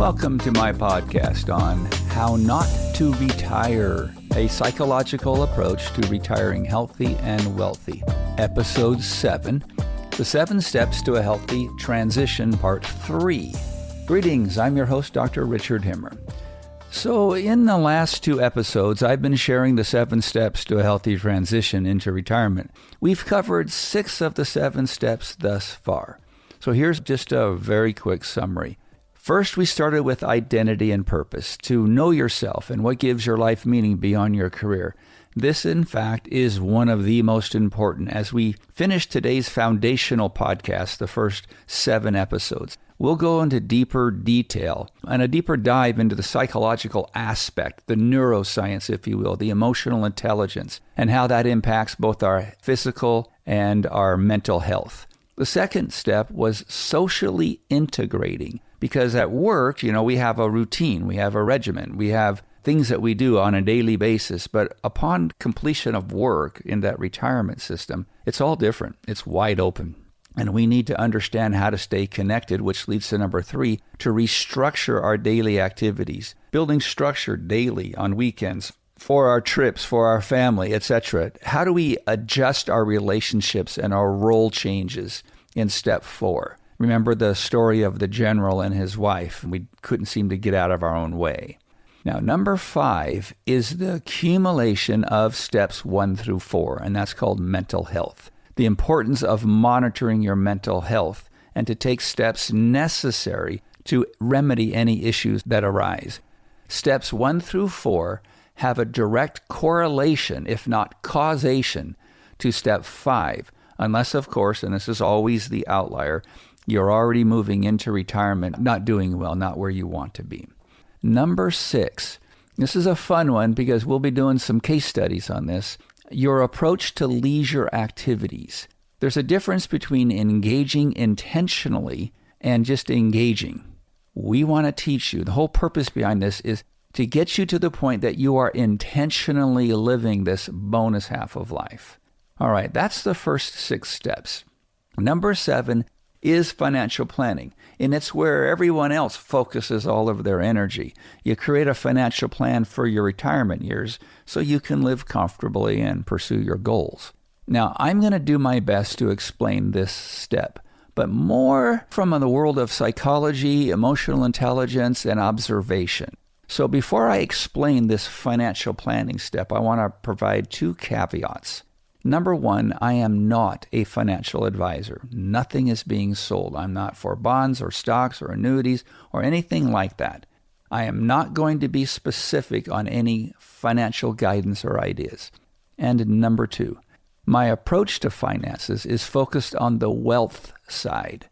Welcome to my podcast on how not to retire, a psychological approach to retiring healthy and wealthy. Episode 7, The 7 Steps to a Healthy Transition, Part 3. Greetings, I'm your host, Dr. Richard Himmer. So in the last 2 episodes, I've been sharing the 7 steps to a healthy transition into retirement. We've covered 6 of the 7 steps thus far. So here's just a very quick summary. First, we started with identity and purpose, to know yourself and what gives your life meaning beyond your career. This, in fact, is one of the most important. As we finish today's foundational podcast, the first 7 episodes, we'll go into deeper detail and a deeper dive into the psychological aspect, the neuroscience, if you will, the emotional intelligence, and how that impacts both our physical and our mental health. The second step was socially integrating, because at work, we have a routine, we have a regimen, we have things that we do on a daily basis, but upon completion of work in that retirement system, it's all different. It's wide open. And we need to understand how to stay connected, which leads to number 3, to restructure our daily activities, building structure daily on weekends, for our trips, for our family, etc. How do we adjust our relationships and our role changes in step 4? Remember the story of the general and his wife. We couldn't seem to get out of our own way. Now, number 5 is the accumulation of steps 1 through 4, and that's called mental health. The importance of monitoring your mental health and to take steps necessary to remedy any issues that arise. Steps 1 through 4 have a direct correlation, if not causation, to step 5, unless, of course, and this is always the outlier, you're already moving into retirement, not doing well, not where you want to be. Number 6, this is a fun one because we'll be doing some case studies on this. Your approach to leisure activities. There's a difference between engaging intentionally and just engaging. We want to teach you, the whole purpose behind this is to get you to the point that you are intentionally living this bonus half of life. All right, that's the first 6 steps. Number 7 is financial planning, and it's where everyone else focuses all of their energy. You create a financial plan for your retirement years so you can live comfortably and pursue your goals. Now, I'm going to do my best to explain this step, but more from the world of psychology, emotional intelligence, and observation. So before I explain this financial planning step, I want to provide 2 caveats. Number 1, I am not a financial advisor. Nothing is being sold. I'm not for bonds or stocks or annuities or anything like that. I am not going to be specific on any financial guidance or ideas. And number 2, my approach to finances is focused on the wealth side,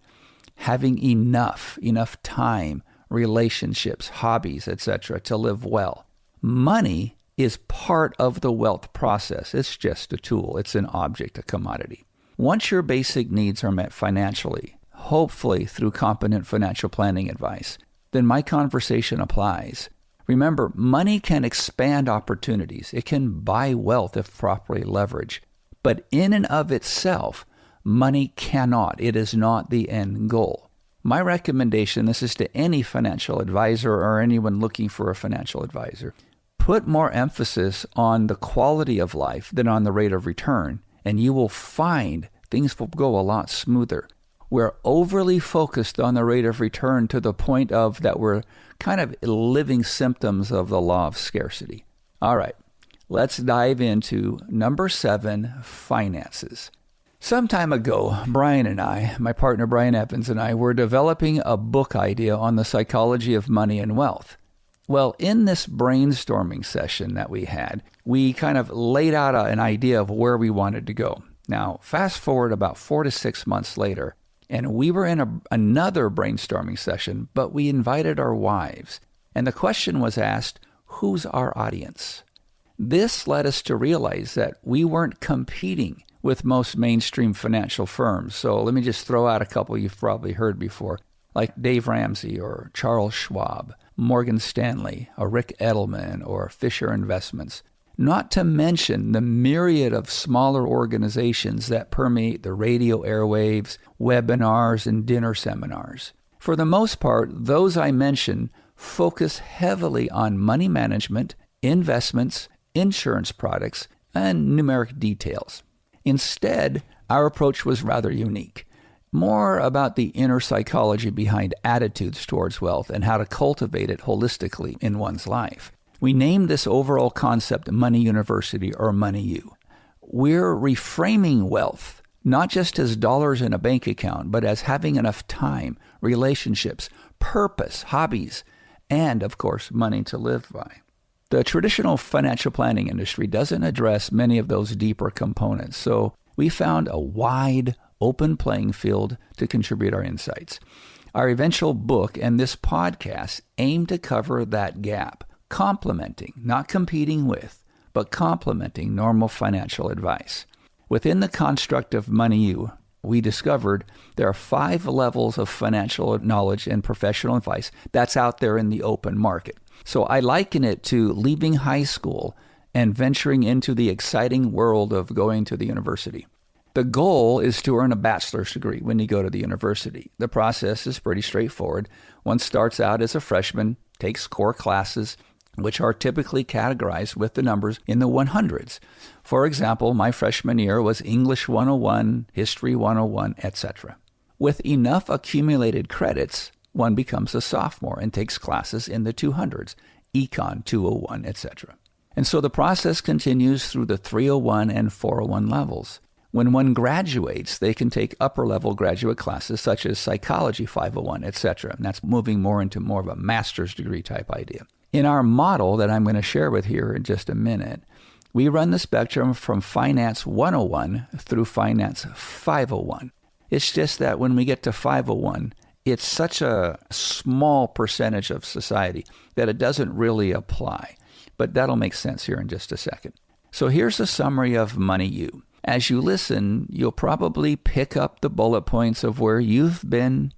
having enough time, relationships, hobbies, etc., to live well. Money is part of the wealth process. It's just a tool. It's an object, a commodity. Once your basic needs are met financially, hopefully through competent financial planning advice, then my conversation applies. Remember, money can expand opportunities. It can buy wealth if properly leveraged. But in and of itself, money cannot. It is not the end goal. My recommendation, this is to any financial advisor or anyone looking for a financial advisor, put more emphasis on the quality of life than on the rate of return, and you will find things will go a lot smoother. We're overly focused on the rate of return to the point of that we're kind of living symptoms of the law of scarcity. All right, let's dive into number 7, finances. Some time ago, Brian and I, my partner Brian Evans and I, were developing a book idea on the psychology of money and wealth. Well, in this brainstorming session that we had, we kind of laid out an idea of where we wanted to go. Now, fast forward about 4 to 6 months later, and we were in another brainstorming session, but we invited our wives. And the question was asked, who's our audience? This led us to realize that we weren't competing with most mainstream financial firms. So let me just throw out a couple you've probably heard before, like Dave Ramsey or Charles Schwab, Morgan Stanley, or Rick Edelman, or Fisher Investments. Not to mention the myriad of smaller organizations that permeate the radio airwaves, webinars, and dinner seminars. For the most part, those I mentioned focus heavily on money management, investments, insurance products, and numeric details. Instead, our approach was rather unique, more about the inner psychology behind attitudes towards wealth and how to cultivate it holistically in one's life. We named this overall concept Money University, or Money U. We're reframing wealth, not just as dollars in a bank account, but as having enough time, relationships, purpose, hobbies, and, of course, money to live by. The traditional financial planning industry doesn't address many of those deeper components, so we found a wide, open playing field to contribute our insights. Our eventual book and this podcast aim to cover that gap, complementing, not competing with, but complementing normal financial advice. Within the construct of Money U, we discovered there are 5 levels of financial knowledge and professional advice that's out there in the open market. So I liken it to leaving high school and venturing into the exciting world of going to the university. The goal is to earn a bachelor's degree when you go to the university. The process is pretty straightforward. One starts out as a freshman, takes core classes, which are typically categorized with the numbers in the 100s. For example, my freshman year was English 101, History 101, etc. With enough accumulated credits, one becomes a sophomore and takes classes in the 200s, Econ 201, etc. And so the process continues through the 301 and 401 levels. When one graduates, they can take upper-level graduate classes such as Psychology 501, etc. And that's moving more into more of a master's degree type idea. In our model that I'm going to share with you in just a minute, we run the spectrum from Finance 101 through Finance 501. It's just that when we get to 501, it's such a small percentage of society that it doesn't really apply. But that'll make sense here in just a second. So here's a summary of Money U. As you listen, you'll probably pick up the bullet points of where you've been,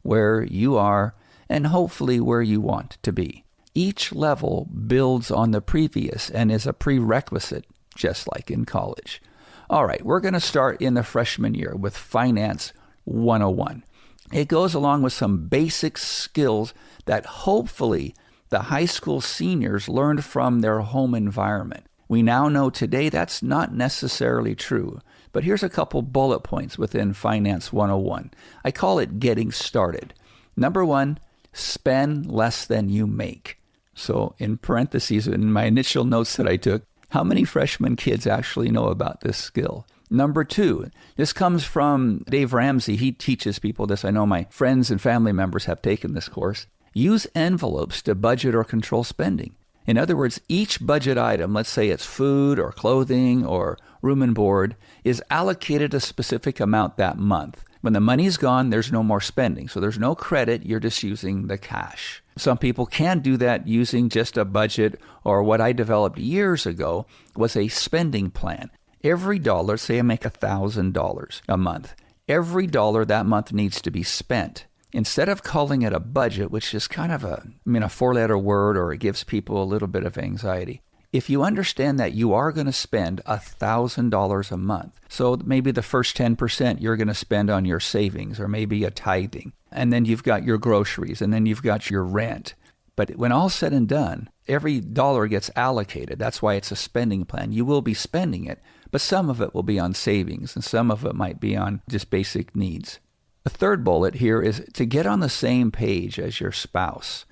where you are, and hopefully where you want to be. Each level builds on the previous and is a prerequisite, just like in college. All right, we're going to start in the freshman year with Finance 101. It goes along with some basic skills that hopefully the high school seniors learned from their home environment. We now know today that's not necessarily true, but here's a couple bullet points within Finance 101. I call it getting started. Number 1, spend less than you make. So in parentheses, in my initial notes that I took, how many freshman kids actually know about this skill? Number 2, this comes from Dave Ramsey. He teaches people this. I know my friends and family members have taken this course. Use envelopes to budget or control spending. In other words, each budget item, let's say it's food or clothing or room and board, is allocated a specific amount that month. When the money's gone, there's no more spending. So there's no credit. You're just using the cash. Some people can do that using just a budget, or what I developed years ago was a spending plan. Every dollar, say I make $1,000 a month, every dollar that month needs to be spent. Instead of calling it a budget, which is kind of a 4-letter word, or it gives people a little bit of anxiety. If you understand that you are going to spend $1,000 a month, so maybe the first 10% you're going to spend on your savings or maybe a tithing, and then you've got your groceries, and then you've got your rent. But when all's said and done, every dollar gets allocated. That's why it's a spending plan. You will be spending it, but some of it will be on savings, and some of it might be on just basic needs. The third bullet here is to get on the same page as your spouse.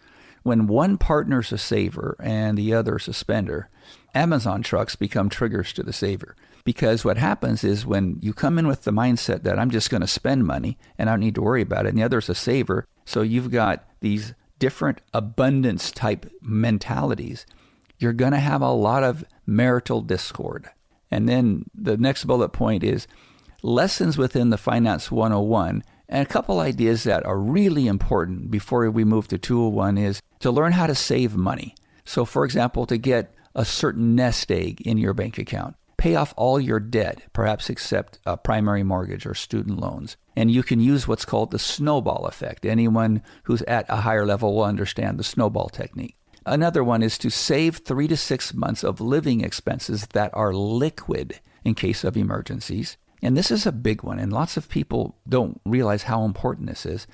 When one partner's a saver and the other's a spender, Amazon trucks become triggers to the saver. Because what happens is when you come in with the mindset that I'm just going to spend money and I don't need to worry about it, and the other's a saver, so you've got these different abundance type mentalities, you're going to have a lot of marital discord. And then the next bullet point is lessons within the Finance 101. And a couple ideas that are really important before we move to 201 is to learn how to save money. So for example, to get a certain nest egg in your bank account, pay off all your debt, perhaps except a primary mortgage or student loans. And you can use what's called the snowball effect. Anyone who's at a higher level will understand the snowball technique. Another one is to save 3 to 6 months of living expenses that are liquid in case of emergencies. And this is a big one, and lots of people don't realize how important this is.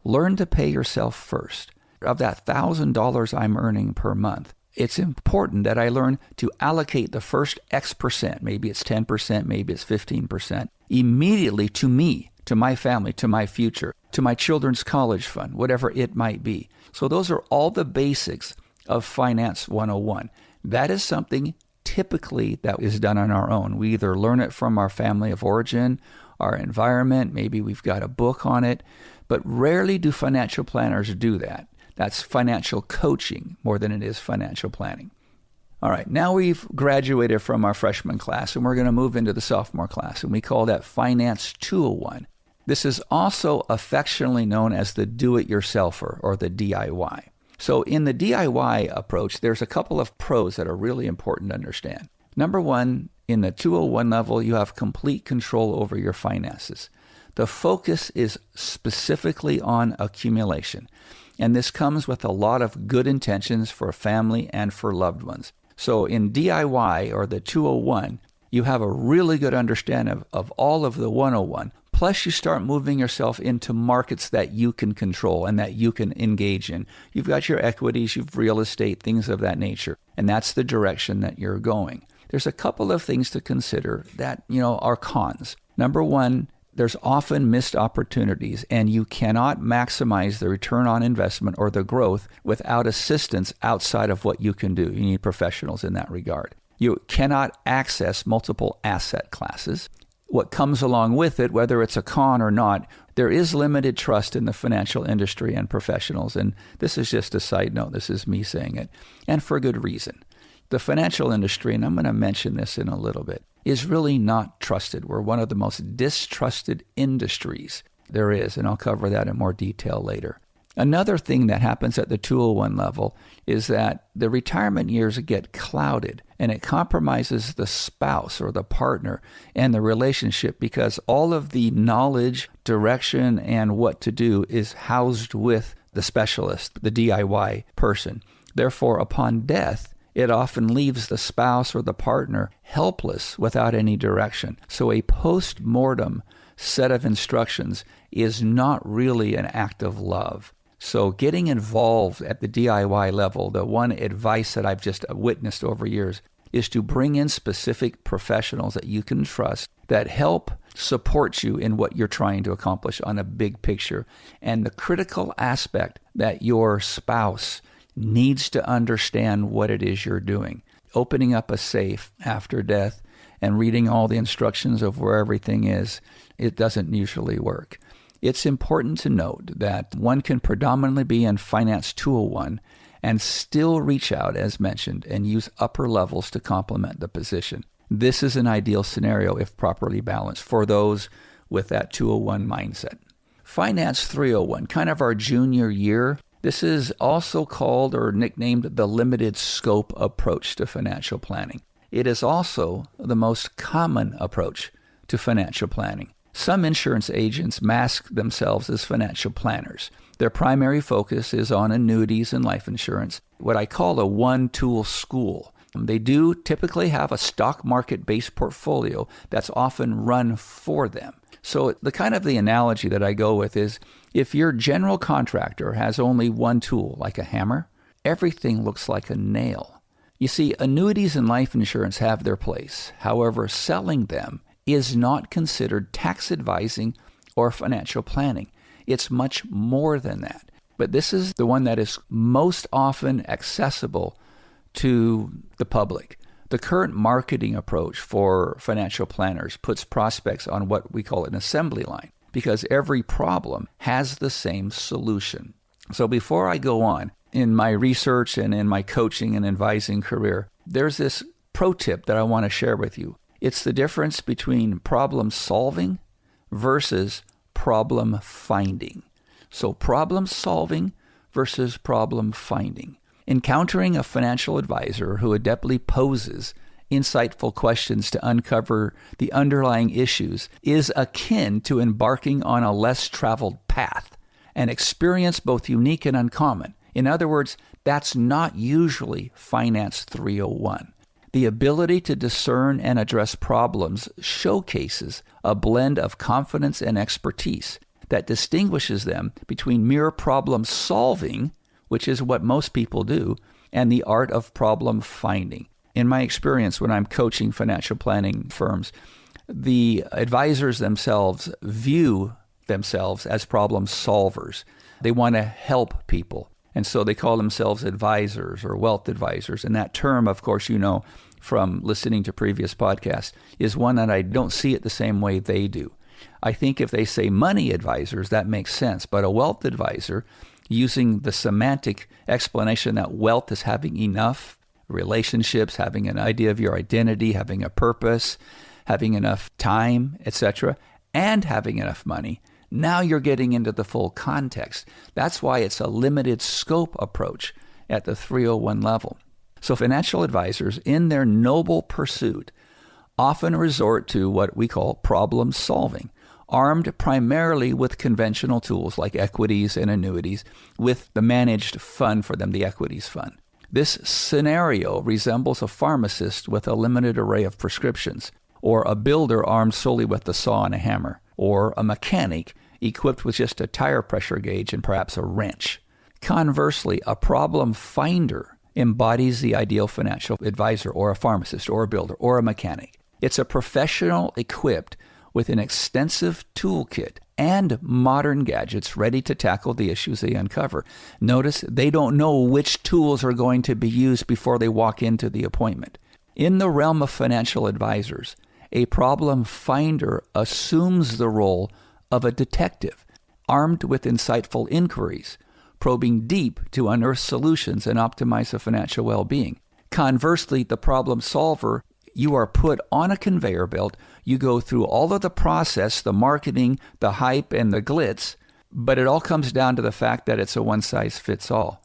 Learn to pay yourself first. of that $1,000 I'm earning per month, it's important that I learn to allocate the first X percent, maybe it's 10%, maybe it's 15%, immediately to me, to my family, to my future, to my children's college fund, whatever it might be. So those are all the basics of Finance 101. That is something typically that is done on our own. We either learn it from our family of origin, our environment, maybe we've got a book on it, but rarely do financial planners do that. That's financial coaching more than it is financial planning. All right, now we've graduated from our freshman class and we're going to move into the sophomore class, and we call that Finance 201. This is also affectionately known as the do-it-yourselfer or the DIY. So in the DIY approach, there's a couple of pros that are really important to understand. Number one, in the 201 level, you have complete control over your finances. The focus is specifically on accumulation, and this comes with a lot of good intentions for family and for loved ones. So in DIY or the 201, you have a really good understanding of all of the 101. Plus, you start moving yourself into markets that you can control and that you can engage in. You've got your equities, you've real estate, things of that nature, and that's the direction that you're going. There's a couple of things to consider that, are cons. Number one, there's often missed opportunities, and you cannot maximize the return on investment or the growth without assistance outside of what you can do. You need professionals in that regard. You cannot access multiple asset classes. What comes along with it, whether it's a con or not, there is limited trust in the financial industry and professionals. And this is just a side note. This is me saying it. And for good reason. The financial industry, and I'm going to mention this in a little bit, is really not trusted. We're one of the most distrusted industries there is, and I'll cover that in more detail later. Another thing that happens at the 201 level is that the retirement years get clouded, and it compromises the spouse or the partner and the relationship because all of the knowledge, direction, and what to do is housed with the specialist, the DIY person. Therefore, upon death, it often leaves the spouse or the partner helpless without any direction. So a post-mortem set of instructions is not really an act of love. So getting involved at the DIY level, the one advice that I've just witnessed over years, is to bring in specific professionals that you can trust that help support you in what you're trying to accomplish on a big picture. And the critical aspect that your spouse needs to understand what it is you're doing. Opening up a safe after death and reading all the instructions of where everything is, it doesn't usually work. It's important to note that one can predominantly be in Finance 201 and still reach out, as mentioned, and use upper levels to complement the position. This is an ideal scenario if properly balanced for those with that 201 mindset. Finance 301, kind of our junior year. This is also called or nicknamed the limited scope approach to financial planning. It is also the most common approach to financial planning. Some insurance agents mask themselves as financial planners. Their primary focus is on annuities and life insurance, what I call a one-tool school. They do typically have a stock market-based portfolio that's often run for them. So the analogy that I go with is if your general contractor has only one tool, like a hammer, everything looks like a nail. You see, annuities and life insurance have their place. However, selling them is not considered tax advising or financial planning. It's much more than that. But this is the one that is most often accessible to the public. The current marketing approach for financial planners puts prospects on what we call an assembly line because every problem has the same solution. So before I go on, in my research and in my coaching and advising career, there's this pro tip that I want to share with you. It's the difference between problem solving versus problem finding. So problem solving versus problem finding. Encountering a financial advisor who adeptly poses insightful questions to uncover the underlying issues is akin to embarking on a less traveled path, an experience both unique and uncommon. In other words, that's not usually Finance 301. The ability to discern and address problems showcases a blend of confidence and expertise that distinguishes them between mere problem solving, which is what most people do, and the art of problem finding. In my experience, when I'm coaching financial planning firms, the advisors themselves view themselves as problem solvers. They want to help people. And so they call themselves advisors or wealth advisors. And that term, of course, you know from listening to previous podcasts, is one that I don't see it the same way they do. I think if they say money advisors, that makes sense. But a wealth advisor, using the semantic explanation that wealth is having enough relationships, having an idea of your identity, having a purpose, having enough time, etc., and having enough money, now you're getting into the full context. That's why it's a limited scope approach at the 301 level. So financial advisors, in their noble pursuit, often resort to what we call problem solving, armed primarily with conventional tools like equities and annuities, with the managed fund for them, the equities fund. This scenario resembles a pharmacist with a limited array of prescriptions, or a builder armed solely with the saw and a hammer, or a mechanic equipped with just a tire pressure gauge and perhaps a wrench. Conversely, a problem finder embodies the ideal financial advisor, or a pharmacist, or a builder, or a mechanic. It's a professional equipped with an extensive toolkit and modern gadgets ready to tackle the issues they uncover. Notice they don't know which tools are going to be used before they walk into the appointment. In the realm of financial advisors, a problem finder assumes the role of a detective, armed with insightful inquiries, probing deep to unearth solutions and optimize the financial well-being. Conversely, the problem solver, you are put on a conveyor belt. You go through all of the process, the marketing, the hype, and the glitz, but it all comes down to the fact that it's a one-size-fits-all.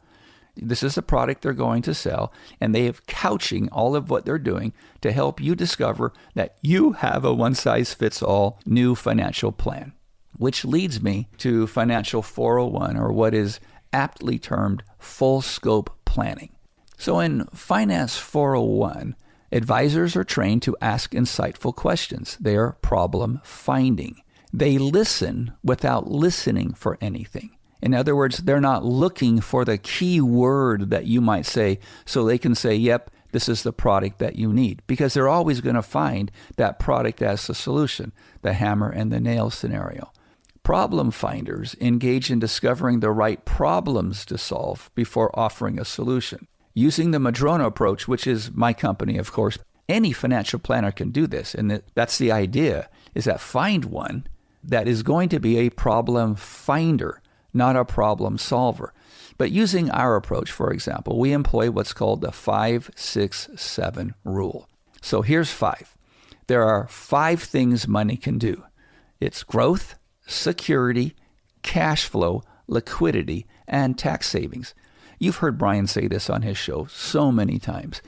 This is the product they're going to sell, and they have couching all of what they're doing to help you discover that you have a one-size-fits-all new financial plan. Which leads me to Financial 401, or what is aptly termed full scope planning. So in Finance 401, advisors are trained to ask insightful questions. They are problem finding. They listen without listening for anything. In other words, they're not looking for the key word that you might say so they can say, yep, this is the product that you need. Because they're always going to find that product as the solution, the hammer and the nail scenario. Problem finders engage in discovering the right problems to solve before offering a solution. Using the Madrona approach, which is my company, of course, any financial planner can do this. And that's the idea, is that find one that is going to be a problem finder, not a problem solver. But using our approach, for example, we employ what's called the 5-6-7 rule. So here's 5. There are 5 things money can do. It's growth, security, cash flow, liquidity, and tax savings. You've heard Brian say this on his show so many times.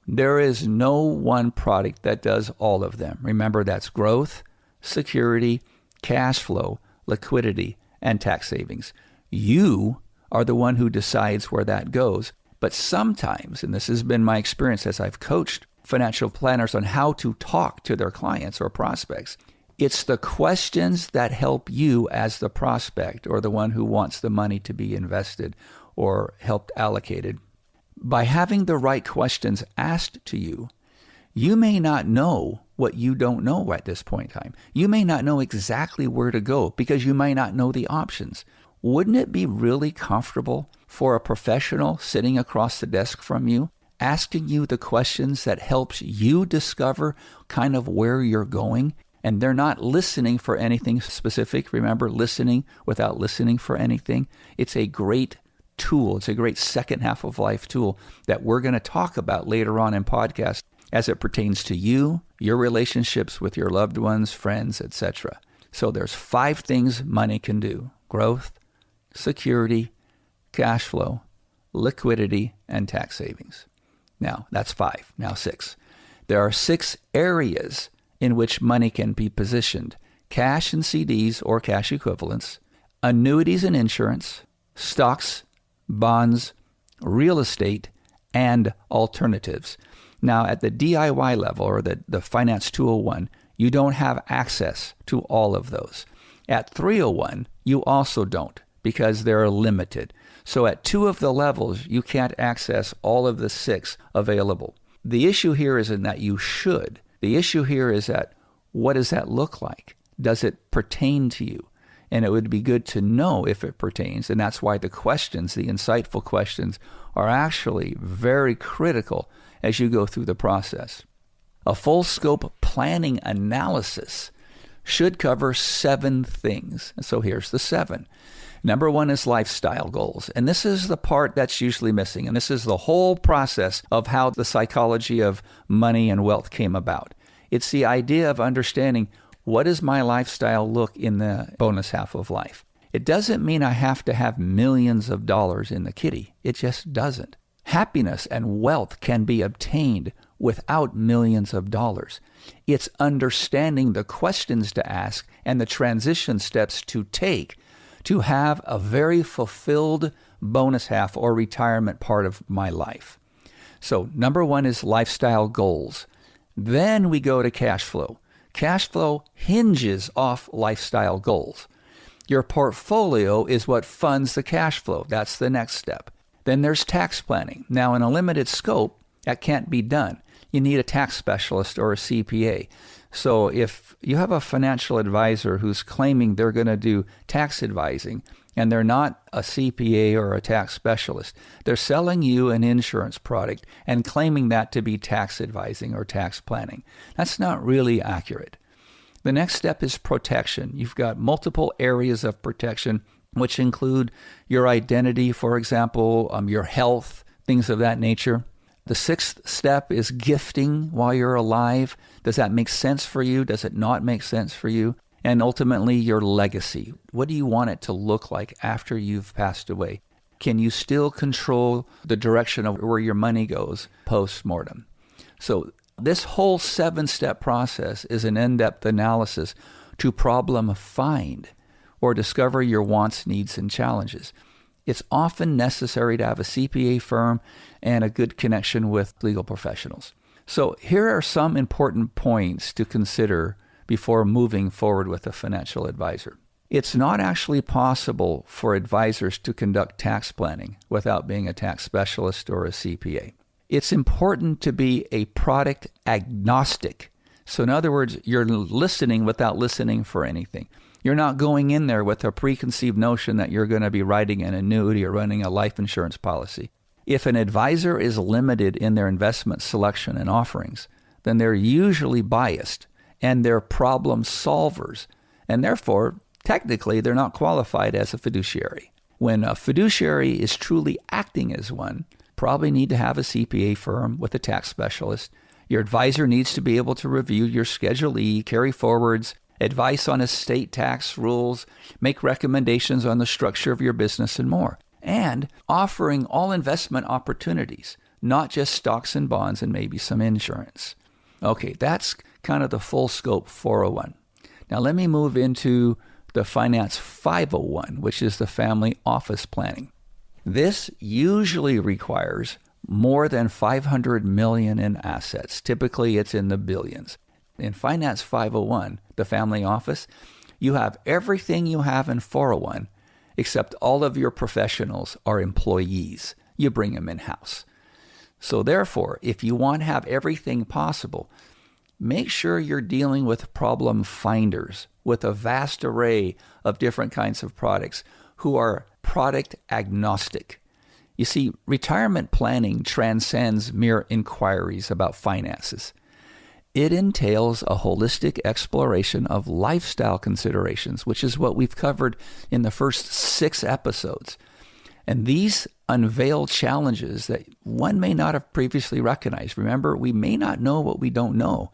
There is no one product that does all of them. Remember, that's growth, security, cash flow, liquidity, and tax savings. You are the one who decides where that goes. But sometimes, and this has been my experience as I've coached financial planners on how to talk to their clients or prospects, it's the questions that help you as the prospect or the one who wants the money to be invested or helped allocated. By having the right questions asked to you, you may not know what you don't know at this point in time. You may not know exactly where to go because you might not know the options. Wouldn't it be really comfortable for a professional sitting across the desk from you, asking you the questions that helps you discover kind of where you're going? And they're not listening for anything specific. Remember, listening without listening for anything. It's a great tool. It's a great second half of life tool that we're going to talk about later on in podcast as it pertains to you, your relationships with your loved ones, friends, etc. So there's 5 things money can do: growth, security, cash flow, liquidity, and tax savings. Now, that's 5. Now 6. There are 6 areas in which money can be positioned: cash and CDs or cash equivalents, annuities and insurance, stocks, bonds, real estate, and alternatives. Now, at the DIY level, or the Finance 201, you don't have access to all of those. At 301, you also don't, because they're limited. So at 2 of the levels, you can't access all of the 6 available. The issue here isn't that you should. The issue here is that, what does that look like? Does it pertain to you? And it would be good to know if it pertains. And that's why the questions, the insightful questions, are actually very critical as you go through the process. A full scope planning analysis should cover 7 things. So here's the 7. Number 1 is lifestyle goals. And this is the part that's usually missing. And this is the whole process of how the psychology of money and wealth came about. It's the idea of understanding, what does my lifestyle look in the bonus half of life? It doesn't mean I have to have millions of dollars in the kitty. It just doesn't. Happiness and wealth can be obtained without millions of dollars. It's understanding the questions to ask and the transition steps to take to have a very fulfilled bonus half or retirement part of my life. So number 1 is lifestyle goals. Then we go to cash flow. Cash flow hinges off lifestyle goals. Your portfolio is what funds the cash flow. That's the next step. Then there's tax planning. Now, in a limited scope, that can't be done. You need a tax specialist or a CPA. So if you have a financial advisor who's claiming they're going to do tax advising and they're not a CPA or a tax specialist, they're selling you an insurance product and claiming that to be tax advising or tax planning. That's not really accurate. The next step is protection. You've got multiple areas of protection, which include your identity, for example, your health, things of that nature. The 6th step is gifting while you're alive. Does that make sense for you? Does it not make sense for you? And ultimately, your legacy. What do you want it to look like after you've passed away? Can you still control the direction of where your money goes post-mortem? So this whole 7-step process is an in-depth analysis to problem find or discover your wants, needs, and challenges. It's often necessary to have a CPA firm and a good connection with legal professionals. So here are some important points to consider before moving forward with a financial advisor. It's not actually possible for advisors to conduct tax planning without being a tax specialist or a CPA. It's important to be a product agnostic. So in other words, you're listening without listening for anything. You're not going in there with a preconceived notion that you're going to be writing an annuity or running a life insurance policy. If an advisor is limited in their investment selection and offerings, then they're usually biased and they're problem solvers. And therefore, technically, they're not qualified as a fiduciary. When a fiduciary is truly acting as one, probably need to have a CPA firm with a tax specialist. Your advisor needs to be able to review your Schedule E, carry forwards, advice on estate tax rules, make recommendations on the structure of your business, and more. And offering all investment opportunities, not just stocks and bonds and maybe some insurance. Okay, that's kind of the full scope 401. Now let me move into the Finance 501, which is the family office planning. This usually requires more than $500 million in assets. Typically, it's in the billions. In Finance 501, the family office, you have everything you have in 401, except all of your professionals are employees. You bring them in-house. So therefore, if you want to have everything possible, make sure you're dealing with problem finders with a vast array of different kinds of products who are product agnostic. You see, retirement planning transcends mere inquiries about finances. It entails a holistic exploration of lifestyle considerations, which is what we've covered in the first 6 episodes. And these unveil challenges that one may not have previously recognized. Remember, we may not know what we don't know.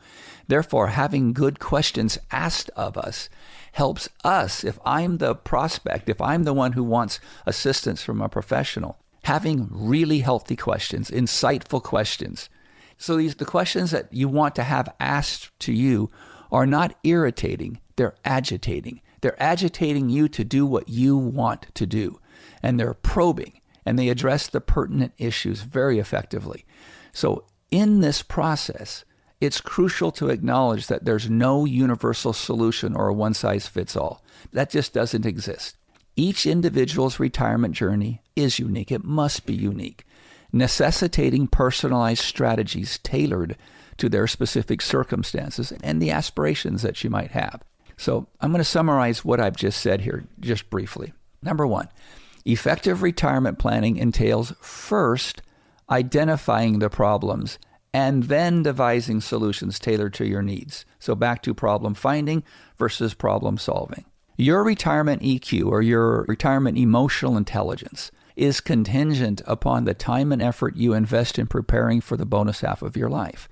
Therefore, having good questions asked of us helps us, if I'm the prospect, if I'm the one who wants assistance from a professional, having really healthy questions, insightful questions. So the questions that you want to have asked to you are not irritating, they're agitating. They're agitating you to do what you want to do. And they're probing, and they address the pertinent issues very effectively. So in this process, it's crucial to acknowledge that there's no universal solution or a one-size-fits-all. That just doesn't exist. Each individual's retirement journey is unique. It must be unique, necessitating personalized strategies tailored to their specific circumstances and the aspirations that you might have. So I'm going to summarize what I've just said here just briefly. Number one, effective retirement planning entails first identifying the problems and then devising solutions tailored to your needs. So back to problem finding versus problem solving. Your retirement EQ, or your retirement emotional intelligence, is contingent upon the time and effort you invest in preparing for the bonus half of your life.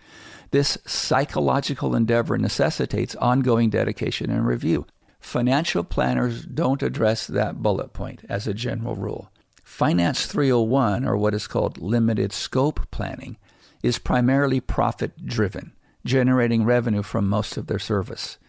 This psychological endeavor necessitates ongoing dedication and review. Financial planners don't address that bullet point as a general rule. Finance 301, or what is called limited scope planning, is primarily profit-driven, generating revenue from most of their service.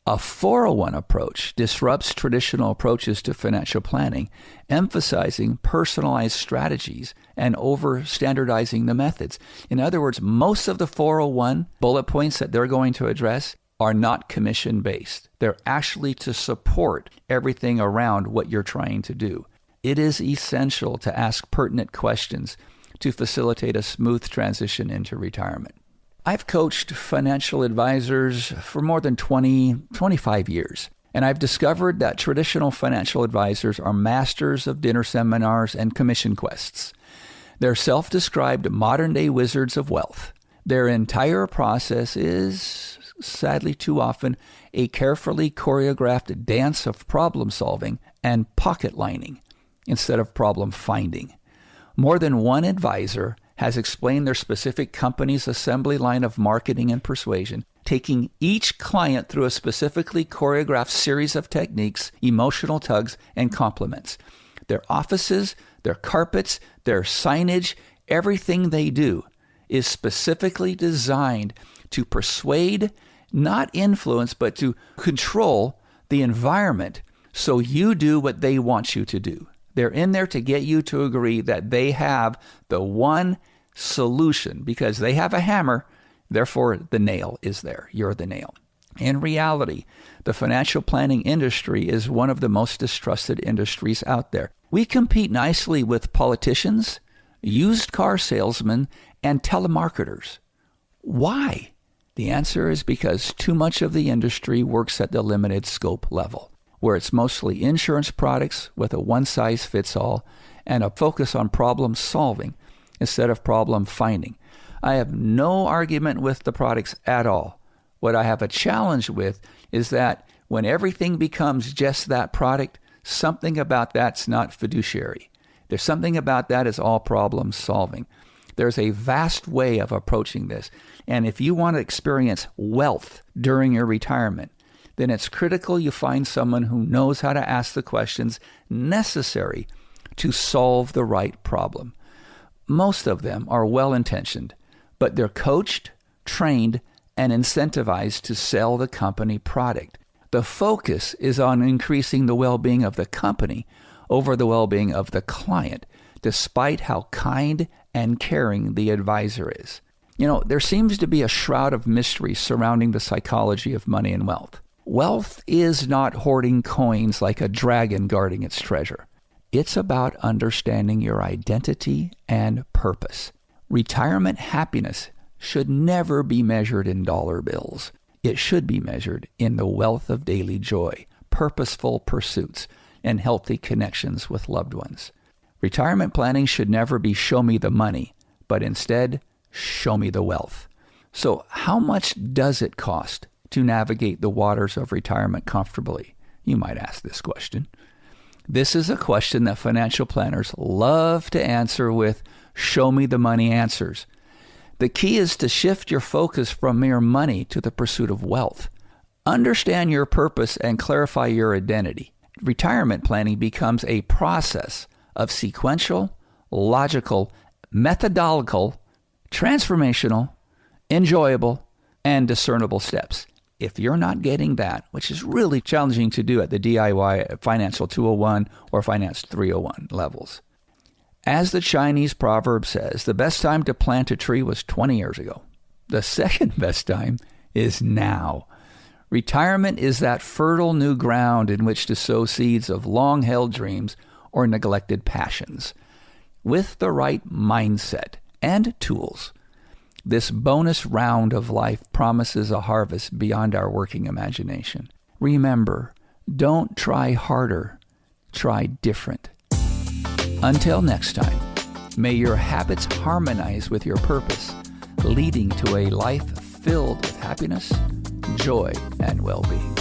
A 401 approach disrupts traditional approaches to financial planning, emphasizing personalized strategies and over-standardizing the methods. In other words, most of the 401 bullet points that they're going to address are not commission-based. They're actually to support everything around what you're trying to do. It is essential to ask pertinent questions to facilitate a smooth transition into retirement. I've coached financial advisors for more than 25 years, and I've discovered that traditional financial advisors are masters of dinner seminars and commission quests. They're self-described modern-day wizards of wealth. Their entire process is, sadly too often, a carefully choreographed dance of problem solving and pocket lining instead of problem finding. More than one advisor has explained their specific company's assembly line of marketing and persuasion, taking each client through a specifically choreographed series of techniques, emotional tugs, and compliments. Their offices, their carpets, their signage, everything they do is specifically designed to persuade, not influence, but to control the environment so you do what they want you to do. They're in there to get you to agree that they have the one solution because they have a hammer, therefore the nail is there. You're the nail. In reality, the financial planning industry is one of the most distrusted industries out there. We compete nicely with politicians, used car salesmen, and telemarketers. Why? The answer is because too much of the industry works at the limited scope level, where it's mostly insurance products with a one-size-fits-all and a focus on problem solving instead of problem finding. I have no argument with the products at all. What I have a challenge with is that when everything becomes just that product, something about that's not fiduciary. There's something about that is all problem solving. There's a vast way of approaching this. And if you want to experience wealth during your retirement, then it's critical you find someone who knows how to ask the questions necessary to solve the right problem. Most of them are well-intentioned, but they're coached, trained, and incentivized to sell the company product. The focus is on increasing the well-being of the company over the well-being of the client, despite how kind and caring the advisor is. You know, there seems to be a shroud of mystery surrounding the psychology of money and wealth. Wealth is not hoarding coins like a dragon guarding its treasure. It's about understanding your identity and purpose. Retirement happiness should never be measured in dollar bills. It should be measured in the wealth of daily joy, purposeful pursuits, and healthy connections with loved ones. Retirement planning should never be show me the money, but instead, show me the wealth. So how much does it cost to navigate the waters of retirement comfortably? You might ask this question. This is a question that financial planners love to answer with show me the money answers. The key is to shift your focus from mere money to the pursuit of wealth. Understand your purpose and clarify your identity. Retirement planning becomes a process of sequential, logical, methodological, transformational, enjoyable, and discernible steps. If you're not getting that, which is really challenging to do at the DIY Financial 201 or Finance 301 levels. As the Chinese proverb says, the best time to plant a tree was 20 years ago. The second best time is now. Retirement is that fertile new ground in which to sow seeds of long-held dreams or neglected passions. With the right mindset and tools, this bonus round of life promises a harvest beyond our working imagination. Remember, don't try harder, try different. Until next time, may your habits harmonize with your purpose, leading to a life filled with happiness, joy, and well-being.